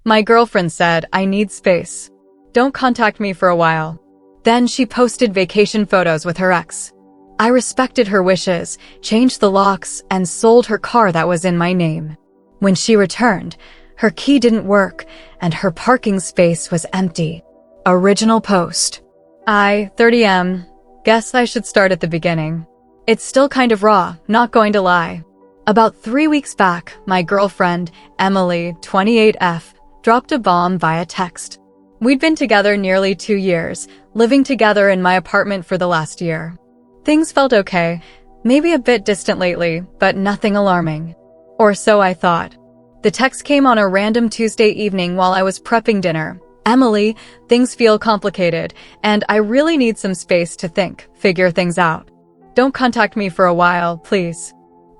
My girlfriend said I need space. Don't contact me for a while. Then she posted vacation photos with her ex. I respected her wishes, changed the locks, and sold her car that was in my name. When she returned, her key didn't work, and her parking space was empty. Original post. I, 30M, guess I should start at the beginning. It's still kind of raw, not going to lie. About 3 weeks back, my girlfriend, Emily, 28F, dropped a bomb via text. We'd been together nearly 2 years, living together in my apartment for the last year. Things felt okay, maybe a bit distant lately, but nothing alarming. Or so I thought. The text came on a random Tuesday evening while I was prepping dinner. Emily, things feel complicated, and I really need some space to think, figure things out. Don't contact me for a while, please.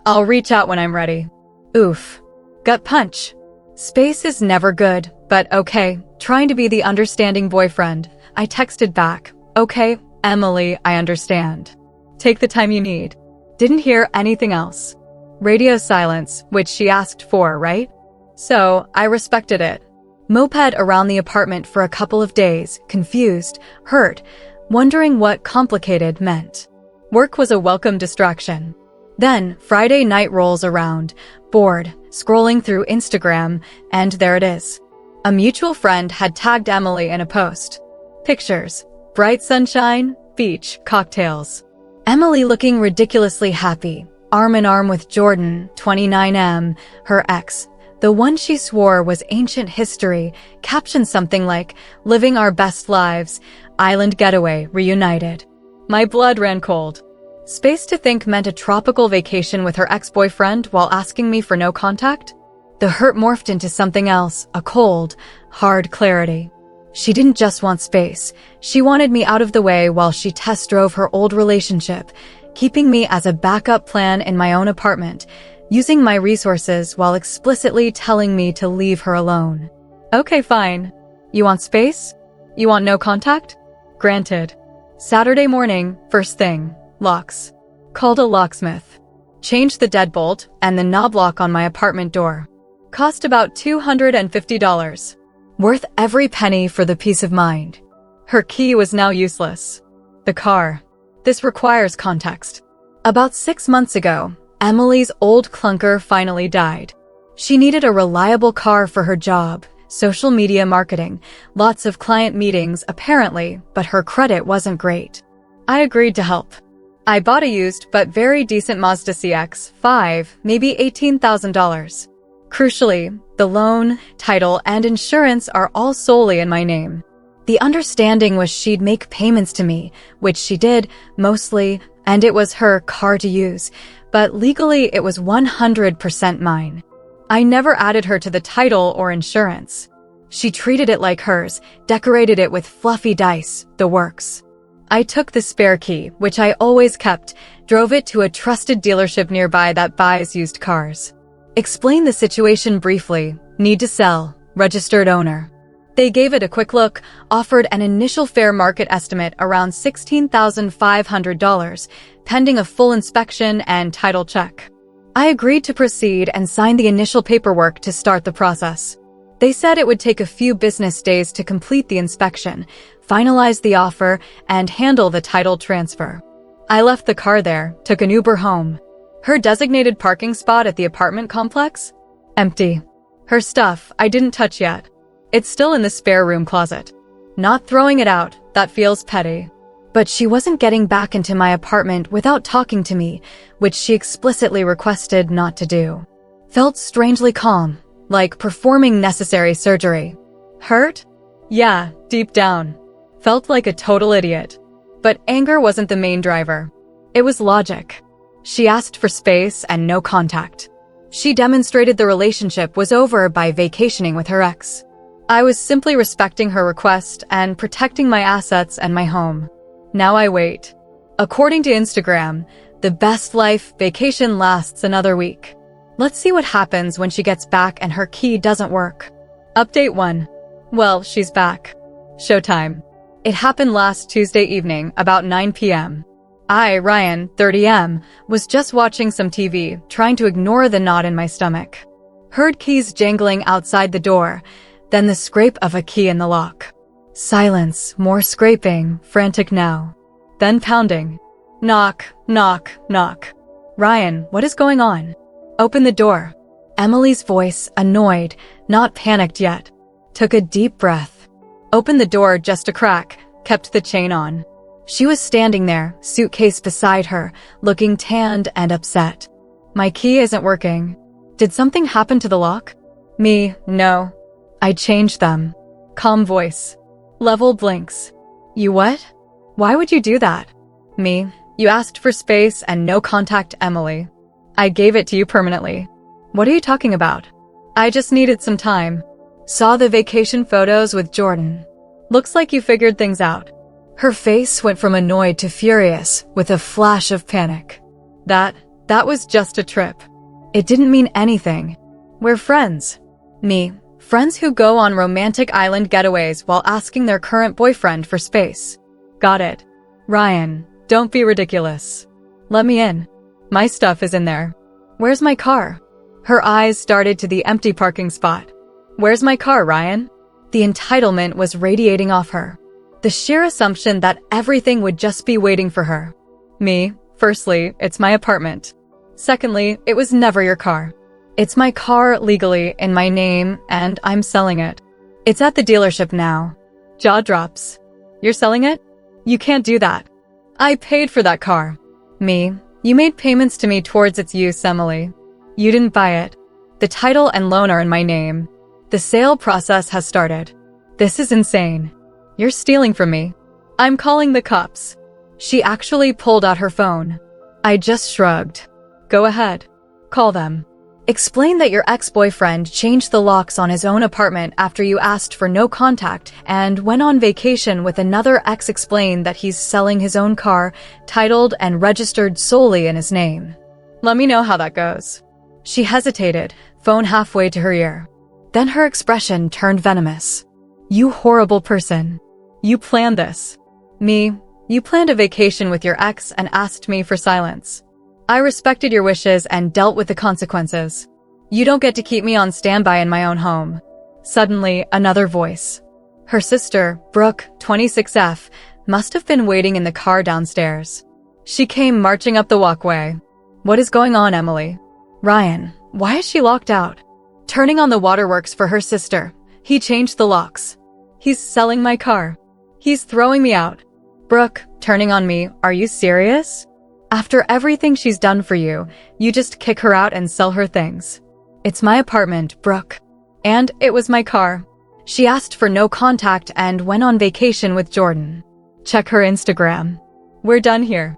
I'll reach out when I'm ready. Oof. Gut punch. Space is never good, but okay, trying to be the understanding boyfriend. I texted back, okay, Emily, I understand. Take the time you need. Didn't hear anything else. Radio silence, which she asked for, right? So, I respected it. Moped around the apartment for a couple of days, confused, hurt, wondering what complicated meant. Work was a welcome distraction. Then, Friday night rolls around, bored, scrolling through Instagram, and there it is. A mutual friend had tagged Emily in a post. Pictures. Bright sunshine, beach, cocktails. Emily looking ridiculously happy, arm in arm with Jordan, 29M, her ex. The one she swore was ancient history, captioned something like, living our best lives, island getaway, reunited. My blood ran cold. Space to think meant a tropical vacation with her ex-boyfriend while asking me for no contact? The hurt morphed into something else, a cold, hard clarity. She didn't just want space. She wanted me out of the way while she test drove her old relationship, keeping me as a backup plan in my own apartment, using my resources while explicitly telling me to leave her alone. Okay, fine. You want space? You want no contact? Granted. Saturday morning, first thing, locks. Called a locksmith. Changed the deadbolt and the knob lock on my apartment door. Cost about $250. Worth every penny for the peace of mind. Her key was now useless. The car. This requires context. About 6 months ago, Emily's old clunker finally died. She needed a reliable car for her job, social media marketing, lots of client meetings apparently, but her credit wasn't great. I agreed to help. I bought a used but very decent Mazda CX-5, maybe $18,000. Crucially, the loan, title, and insurance are all solely in my name. The understanding was she'd make payments to me, which she did, mostly, and it was her car to use, but legally it was 100% mine. I never added her to the title or insurance. She treated it like hers, decorated it with fluffy dice, the works. I took the spare key, which I always kept, drove it to a trusted dealership nearby that buys used cars. Explained the situation briefly, need to sell, registered owner. They gave it a quick look, offered an initial fair market estimate around $16,500, pending a full inspection and title check. I agreed to proceed and signed the initial paperwork to start the process. They said it would take a few business days to complete the inspection, finalize the offer, and handle the title transfer. I left the car there, took an Uber home. Her designated parking spot at the apartment complex? Empty. Her stuff, I didn't touch yet. It's still in the spare room closet. Not throwing it out, that feels petty. But she wasn't getting back into my apartment without talking to me, which she explicitly requested not to do. Felt strangely calm, like performing necessary surgery. Hurt? Yeah, deep down. Felt like a total idiot. But anger wasn't the main driver. It was logic. She asked for space and no contact. She demonstrated the relationship was over by vacationing with her ex. I was simply respecting her request and protecting my assets and my home. Now I wait. According to Instagram, the best life vacation lasts another week. Let's see what happens when she gets back and her key doesn't work. Update 1. Well, she's back. Showtime. It happened last Tuesday evening, about 9 p.m. I, Ryan, 30M, was just watching some TV, trying to ignore the knot in my stomach. Heard keys jangling outside the door, Then the scrape of a key in the lock. Silence, more scraping, frantic now. Then pounding. Knock, knock, knock. Ryan, what is going on? Open the door. Emily's voice, annoyed, not panicked yet. Took a deep breath. Opened the door just a crack, kept the chain on. She was standing there, suitcase beside her, looking tanned and upset. My key isn't working. Did something happen to the lock? Me, no. I changed them. Calm voice. Level blinks. You what? Why would you do that? Me, you asked for space and no contact, Emily. I gave it to you permanently. What are you talking about? I just needed some time. Saw the vacation photos with Jordan. Looks like you figured things out. Her face went from annoyed to furious with a flash of panic. That was just a trip. It didn't mean anything. We're friends. Me, friends who go on romantic island getaways while asking their current boyfriend for space. Got it. Ryan, don't be ridiculous. Let me in. My stuff is in there. Where's my car? Her eyes started to the empty parking spot. Where's my car, Ryan? The entitlement was radiating off her. The sheer assumption that everything would just be waiting for her. Me, firstly, it's my apartment. Secondly, it was never your car. It's my car legally in my name, and I'm selling it. It's at the dealership now. Jaw drops. You're selling it? You can't do that. I paid for that car. Me, you made payments to me towards its use, Emily. You didn't buy it. The title and loan are in my name. The sale process has started. This is insane. You're stealing from me. I'm calling the cops. She actually pulled out her phone. I just shrugged. Go ahead. Call them. Explain that your ex-boyfriend changed the locks on his own apartment after you asked for no contact and went on vacation with another ex. Explain that he's selling his own car, titled and registered solely in his name. Let me know how that goes. She hesitated, phone halfway to her ear. Then her expression turned venomous. You horrible person. You planned this. Me, you planned a vacation with your ex and asked me for silence. I respected your wishes and dealt with the consequences. You don't get to keep me on standby in my own home. Suddenly, another voice. Her sister, Brooke, 26F, must have been waiting in the car downstairs. She came marching up the walkway. What is going on, Emily? Ryan, why is she locked out? Turning on the waterworks for her sister. He changed the locks. He's selling my car. He's throwing me out. Brooke, turning on me, are you serious? After everything she's done for you, you just kick her out and sell her things. It's my apartment, Brooke. And it was my car. She asked for no contact and went on vacation with Jordan. Check her Instagram. We're done here.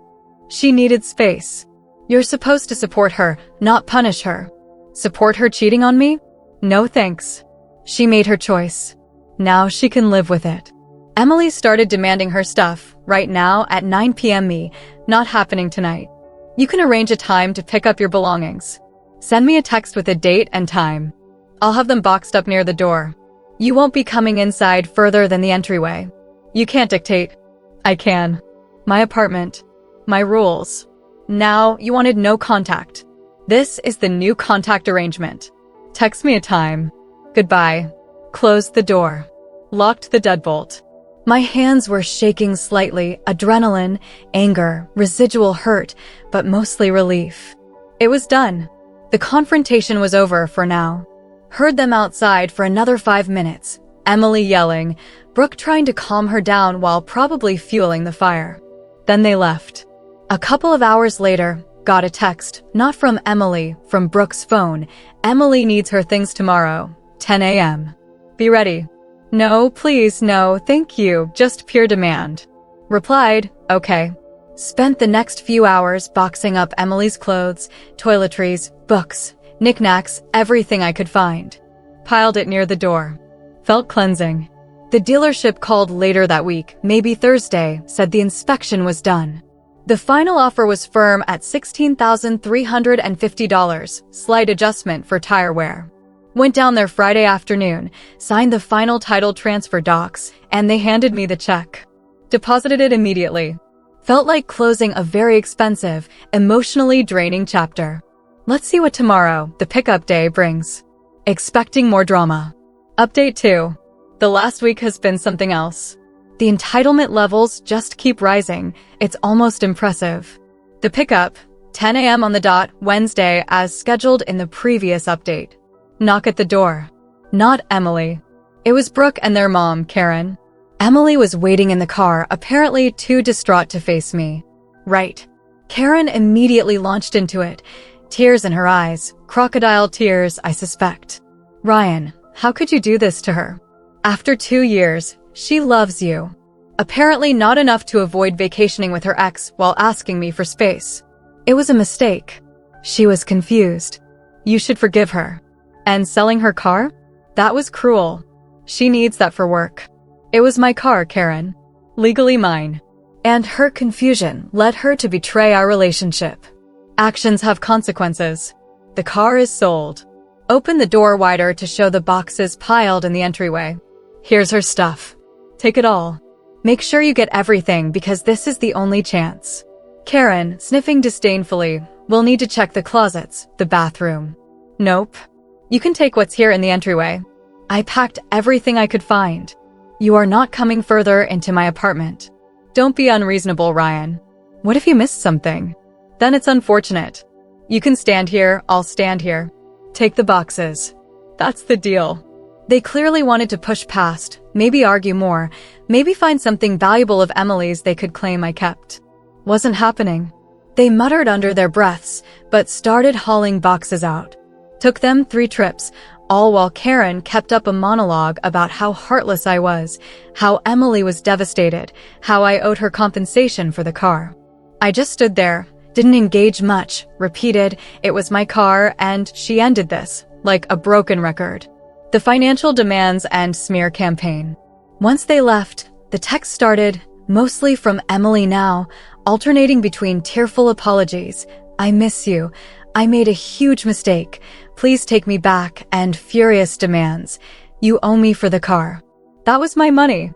She needed space. You're supposed to support her, not punish her. Support her cheating on me? No thanks. She made her choice. Now she can live with it. Emily started demanding her stuff, right now at 9 p.m. Me, not happening tonight. You can arrange a time to pick up your belongings. Send me a text with a date and time. I'll have them boxed up near the door. You won't be coming inside further than the entryway. You can't dictate. I can. My apartment. My rules. Now you wanted no contact. This is the new contact arrangement. Text me a time. Goodbye. Closed the door. Locked the deadbolt. My hands were shaking slightly, adrenaline, anger, residual hurt, but mostly relief. It was done. The confrontation was over for now. Heard them outside for another 5 minutes. Emily yelling, Brooke trying to calm her down while probably fueling the fire. Then they left. A couple of hours later, got a text, not from Emily, from Brooke's phone. Emily needs her things tomorrow, 10 a.m. Be ready. No, please, no, thank you, just pure demand. Replied, okay. Spent the next few hours boxing up Emily's clothes, toiletries, books, knickknacks, everything I could find. Piled it near the door. Felt cleansing. The dealership called later that week, maybe Thursday, said the inspection was done. The final offer was firm at $16,350, slight adjustment for tire wear. Went down there Friday afternoon, signed the final title transfer docs, and they handed me the check. Deposited it immediately. Felt like closing a very expensive, emotionally draining chapter. Let's see what tomorrow, the pickup day, brings. Expecting more drama. Update 2. The last week has been something else. The entitlement levels just keep rising. It's almost impressive. The pickup, 10 a.m. on the dot, Wednesday, as scheduled in the previous update. Knock at the door. Not Emily. It was Brooke and their mom, Karen. Emily was waiting in the car, apparently too distraught to face me. Right. Karen immediately launched into it. Tears in her eyes. Crocodile tears, I suspect. Ryan, how could you do this to her? After 2 years, she loves you. Apparently not enough to avoid vacationing with her ex while asking me for space. It was a mistake. She was confused. You should forgive her. And selling her car? That was cruel. She needs that for work. It was my car, Karen. Legally mine. And her confusion led her to betray our relationship. Actions have consequences. The car is sold. Open the door wider to show the boxes piled in the entryway. Here's her stuff. Take it all. Make sure you get everything because this is the only chance. Karen, sniffing disdainfully, will need to check the closets, the bathroom. Nope. You can take what's here in the entryway. I packed everything I could find. You are not coming further into my apartment. Don't be unreasonable, Ryan. What if you missed something? Then it's unfortunate. You can stand here, I'll stand here. Take the boxes. That's the deal. They clearly wanted to push past, maybe argue more, maybe find something valuable of Emily's they could claim I kept. Wasn't happening. They muttered under their breaths, but started hauling boxes out. Took them 3 trips, all while Karen kept up a monologue about how heartless I was, how Emily was devastated, how I owed her compensation for the car. I just stood there, didn't engage much, repeated, it was my car, and she ended this, like a broken record. The financial demands and smear campaign. Once they left, the text started, mostly from Emily now, alternating between tearful apologies, I miss you, I made a huge mistake, please take me back, and furious demands, you owe me for the car. That was my money.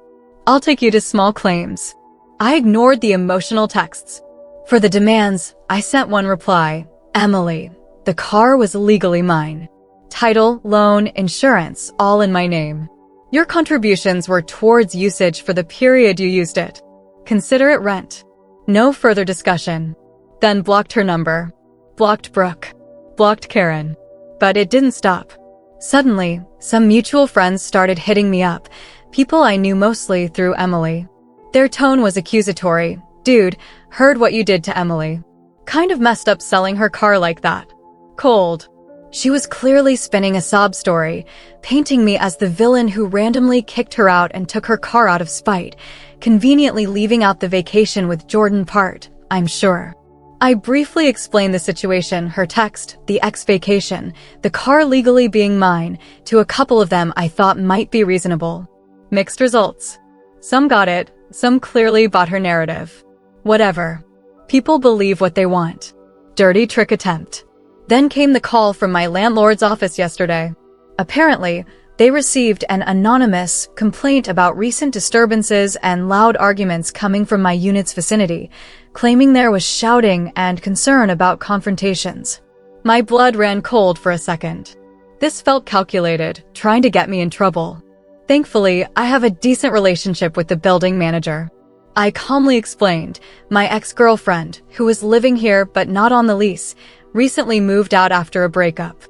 I'll take you to small claims. I ignored the emotional texts. For the demands, I sent one reply, Emily, the car was legally mine. Title, loan, insurance, all in my name. Your contributions were towards usage for the period you used it. Consider it rent. No further discussion. Then blocked her number. Blocked Brooke. Blocked Karen. But it didn't stop. Suddenly, some mutual friends started hitting me up, people I knew mostly through Emily. Their tone was accusatory. Dude, heard what you did to Emily. Kind of messed up selling her car like that. Cold. She was clearly spinning a sob story, painting me as the villain who randomly kicked her out and took her car out of spite, conveniently leaving out the vacation with Jordan part, I'm sure. I briefly explained the situation, her text, the ex-vacation, the car legally being mine, to a couple of them I thought might be reasonable. Mixed results. Some got it, some clearly bought her narrative. Whatever. People believe what they want. Dirty trick attempt. Then came the call from my landlord's office yesterday. Apparently, they received an anonymous complaint about recent disturbances and loud arguments coming from my unit's vicinity, claiming there was shouting and concern about confrontations. My blood ran cold for a second. This felt calculated, trying to get me in trouble. Thankfully, I have a decent relationship with the building manager. I calmly explained, my ex-girlfriend, who was living here but not on the lease, recently moved out after a breakup.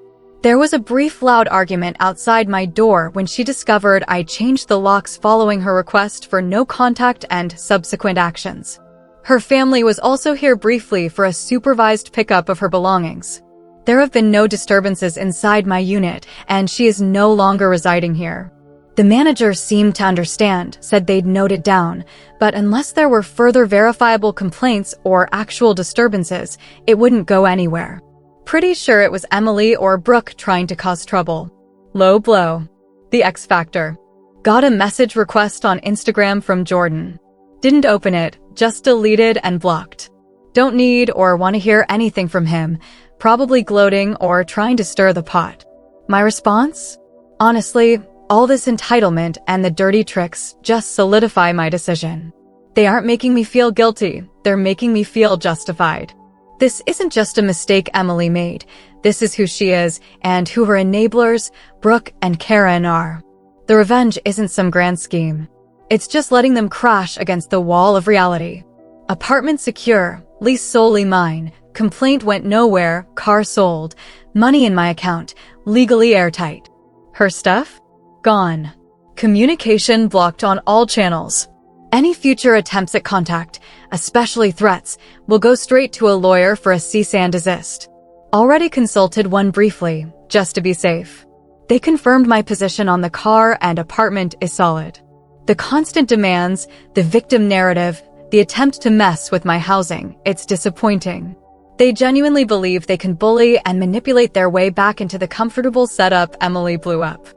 There was a brief loud argument outside my door when she discovered I changed the locks following her request for no contact and subsequent actions. Her family was also here briefly for a supervised pickup of her belongings. There have been no disturbances inside my unit, and she is no longer residing here. The manager seemed to understand, said they'd note it down, but unless there were further verifiable complaints or actual disturbances, it wouldn't go anywhere. Pretty sure it was Emily or Brooke trying to cause trouble. Low blow. The X Factor. Got a message request on Instagram from Jordan. Didn't open it, just deleted and blocked. Don't need or want to hear anything from him, probably gloating or trying to stir the pot. My response? Honestly, all this entitlement and the dirty tricks just solidify my decision. They aren't making me feel guilty, they're making me feel justified. This isn't just a mistake Emily made. This is who she is and who her enablers, Brooke and Karen, are. The revenge isn't some grand scheme. It's just letting them crash against the wall of reality. Apartment secure, lease solely mine, complaint went nowhere, car sold, money in my account, legally airtight. Her stuff? Gone. Communication blocked on all channels. Any future attempts at contact, especially threats, will go straight to a lawyer for a cease and desist. Already consulted one briefly, just to be safe. They confirmed my position on the car and apartment is solid. The constant demands, the victim narrative, the attempt to mess with my housing, it's disappointing. They genuinely believe they can bully and manipulate their way back into the comfortable setup Emily blew up.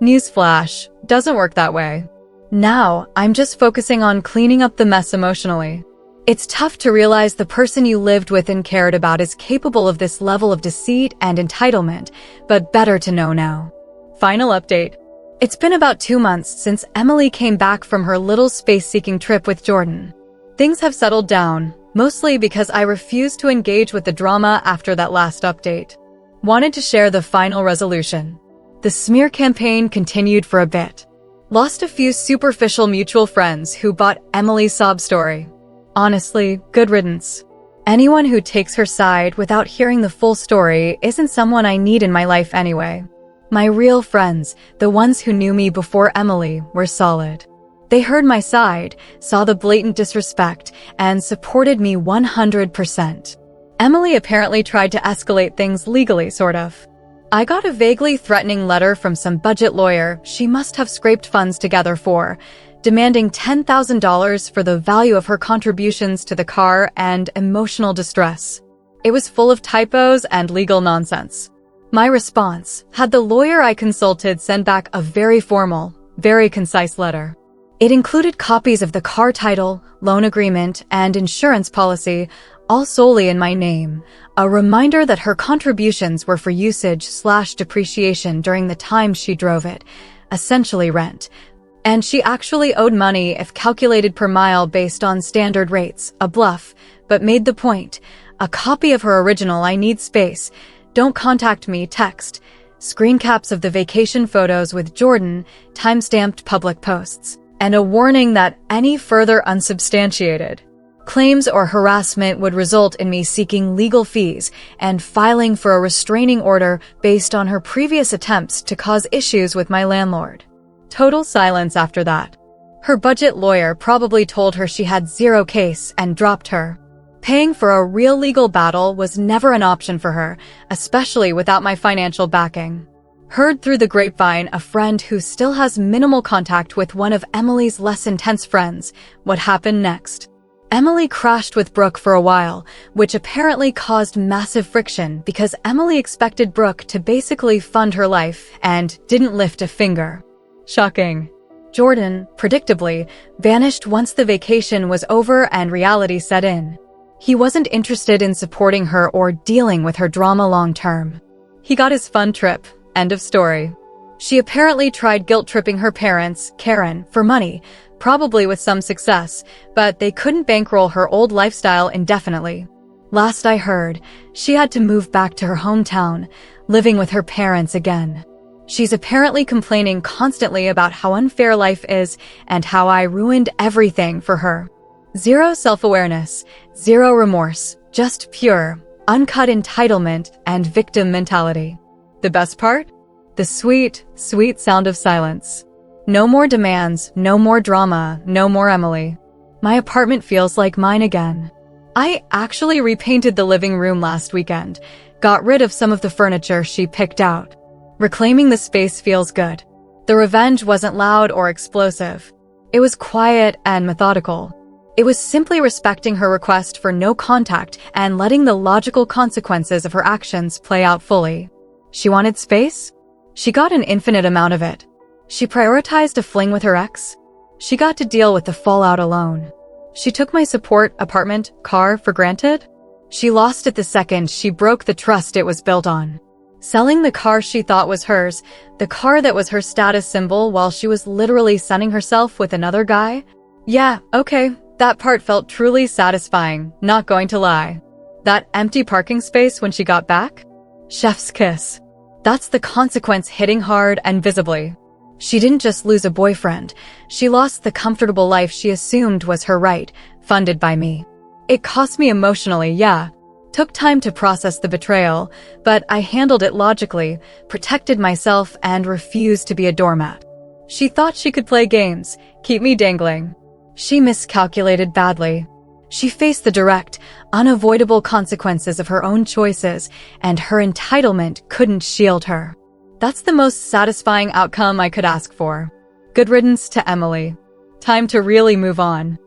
Newsflash, doesn't work that way. Now, I'm just focusing on cleaning up the mess emotionally. It's tough to realize the person you lived with and cared about is capable of this level of deceit and entitlement, but better to know now. Final update. It's been about 2 months since Emily came back from her little space-seeking trip with Jordan. Things have settled down, mostly because I refused to engage with the drama after that last update. Wanted to share the final resolution. The smear campaign continued for a bit. Lost a few superficial mutual friends who bought Emily's sob story. Honestly, good riddance. Anyone who takes her side without hearing the full story isn't someone I need in my life anyway. My real friends, the ones who knew me before Emily, were solid. They heard my side, saw the blatant disrespect, and supported me 100%. Emily apparently tried to escalate things legally, sort of. I got a vaguely threatening letter from some budget lawyer she must have scraped funds together for, demanding $10,000 for the value of her contributions to the car and emotional distress. It was full of typos and legal nonsense. My response had the lawyer I consulted send back a very formal, very concise letter. It included copies of the car title, loan agreement, and insurance policy, all solely in my name, a reminder that her contributions were for usage/depreciation during the time she drove it, essentially rent. And she actually owed money if calculated per mile based on standard rates, a bluff, but made the point. A copy of her original I need space. Don't contact me text. Screen caps of the vacation photos with Jordan, timestamped public posts. And a warning that any further unsubstantiated claims or harassment would result in me seeking legal fees and filing for a restraining order based on her previous attempts to cause issues with my landlord. Total silence after that. Her budget lawyer probably told her she had zero case and dropped her. Paying for a real legal battle was never an option for her, especially without my financial backing. Heard through the grapevine a friend who still has minimal contact with one of Emily's less intense friends. What happened next? Emily crashed with Brooke for a while, which apparently caused massive friction because Emily expected Brooke to basically fund her life and didn't lift a finger. Shocking. Jordan, predictably, vanished once the vacation was over and reality set in. He wasn't interested in supporting her or dealing with her drama long term. He got his fun trip. End of story. She apparently tried guilt-tripping her parents, Karen, for money, probably with some success, but they couldn't bankroll her old lifestyle indefinitely. Last I heard, she had to move back to her hometown, living with her parents again. She's apparently complaining constantly about how unfair life is and how I ruined everything for her. Zero self-awareness, zero remorse, just pure, uncut entitlement and victim mentality. The best part? The sweet, sweet sound of silence. No more demands, no more drama, no more Emily. My apartment feels like mine again. I actually repainted the living room last weekend, got rid of some of the furniture she picked out. Reclaiming the space feels good. The revenge wasn't loud or explosive. It was quiet and methodical. It was simply respecting her request for no contact and letting the logical consequences of her actions play out fully. She wanted space? She got an infinite amount of it. She prioritized a fling with her ex? She got to deal with the fallout alone. She took my support, apartment, car for granted? She lost it the second she broke the trust it was built on. Selling the car she thought was hers, the car that was her status symbol while she was literally sunning herself with another guy? Yeah, okay, that part felt truly satisfying, not going to lie. That empty parking space when she got back? Chef's kiss. That's the consequence hitting hard and visibly. She didn't just lose a boyfriend, she lost the comfortable life she assumed was her right, funded by me. It cost me emotionally, yeah. Took time to process the betrayal, but I handled it logically, protected myself, and refused to be a doormat. She thought she could play games, keep me dangling. She miscalculated badly. She faced the direct, unavoidable consequences of her own choices, and her entitlement couldn't shield her. That's the most satisfying outcome I could ask for. Good riddance to Emily. Time to really move on.